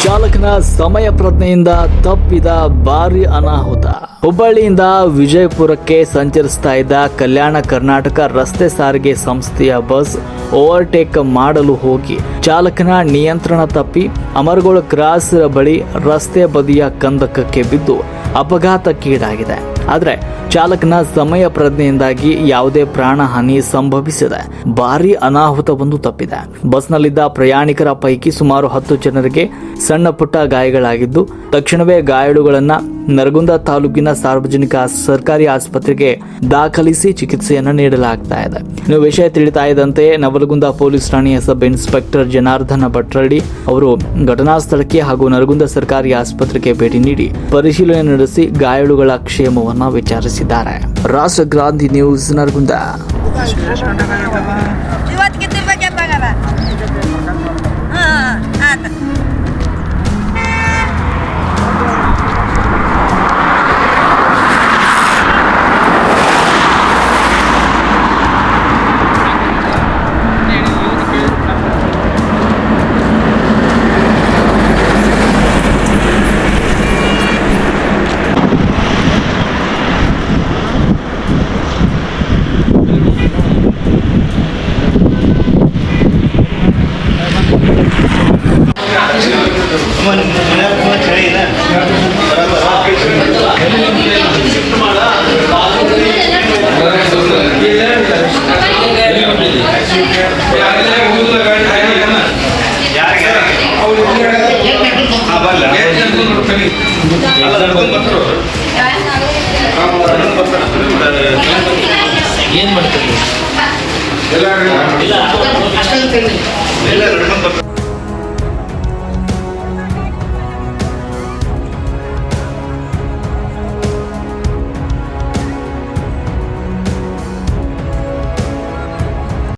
ಚಾಲಕನ ಸಮಯ ಪ್ರಜ್ಞೆಯಿಂದ ತಪ್ಪಿದ ಭಾರಿ ಅನಾಹುತ. ಹುಬ್ಬಳ್ಳಿಯಿಂದ ವಿಜಯಪುರಕ್ಕೆ ಸಂಚರಿಸ್ತಾ ಇದ್ದ ಕಲ್ಯಾಣ ಕರ್ನಾಟಕ ರಸ್ತೆ ಸಾರಿಗೆ ಸಂಸ್ಥೆಯ ಬಸ್ ಓವರ್ಟೇಕ್ ಮಾಡಲು ಹೋಗಿ ಚಾಲಕನ ನಿಯಂತ್ರಣ ತಪ್ಪಿ ಅಮರಗೋಳ ಕ್ರಾಸ್ ಬಳಿ ರಸ್ತೆ ಬದಿಯ ಕಂದಕಕ್ಕೆ ಬಿದ್ದು ಅಪಘಾತಕ್ಕೀಡಾಗಿದೆ. ಆದರೆ ಚಾಲಕನ ಸಮಯ ಪ್ರಜ್ಞೆಯಿಂದಾಗಿ ಯಾವುದೇ ಪ್ರಾಣಹಾನಿ ಸಂಭವಿಸಿದೆ. ಭಾರೀ ಅನಾಹುತವೊಂದು ತಪ್ಪಿದೆ. ಬಸ್ನಲ್ಲಿದ್ದ ಪ್ರಯಾಣಿಕರ ಪೈಕಿ ಸುಮಾರು 10 ಜನರಿಗೆ ಸಣ್ಣ ಪುಟ್ಟ ಗಾಯಗಳಾಗಿದ್ದು, ತಕ್ಷಣವೇ ಗಾಯಾಳುಗಳನ್ನ ನರಗುಂದ ತಾಲೂಕಿನ ಸಾರ್ವಜನಿಕ ಸರ್ಕಾರಿ ಆಸ್ಪತ್ರೆಗೆ ದಾಖಲಿಸಿ ಚಿಕಿತ್ಸೆಯನ್ನು ನೀಡಲಾಗ್ತಾ ಇದೆ. ಇನ್ನು ವಿಷಯ ತಿಳಿತಾ ಇದ್ದಂತೆ ನವಲಗುಂದ ಪೊಲೀಸ್ ಠಾಣೆಯ ಸಬ್ ಇನ್ಸ್ಪೆಕ್ಟರ್ ಜನಾರ್ದನ ಭಟ್ರಳ್ಳಿ ಅವರು ಘಟನಾ ಸ್ಥಳಕ್ಕೆ ಹಾಗೂ ನರಗುಂದ ಸರ್ಕಾರಿ ಆಸ್ಪತ್ರೆಗೆ ಭೇಟಿ ನೀಡಿ ಪರಿಶೀಲನೆ ನಡೆಸಿ ಗಾಯಾಳುಗಳ ಕ್ಷೇಮವನ್ನು ವಿಚಾರಿಸಿದ್ದಾರೆ. ರಾಷ್ಟ್ರ ಕ್ರಾಂತಿ ನ್ಯೂಸ್ ನರಗುಂದ. ಏನು ಮಾಡ್ತೀವಿ?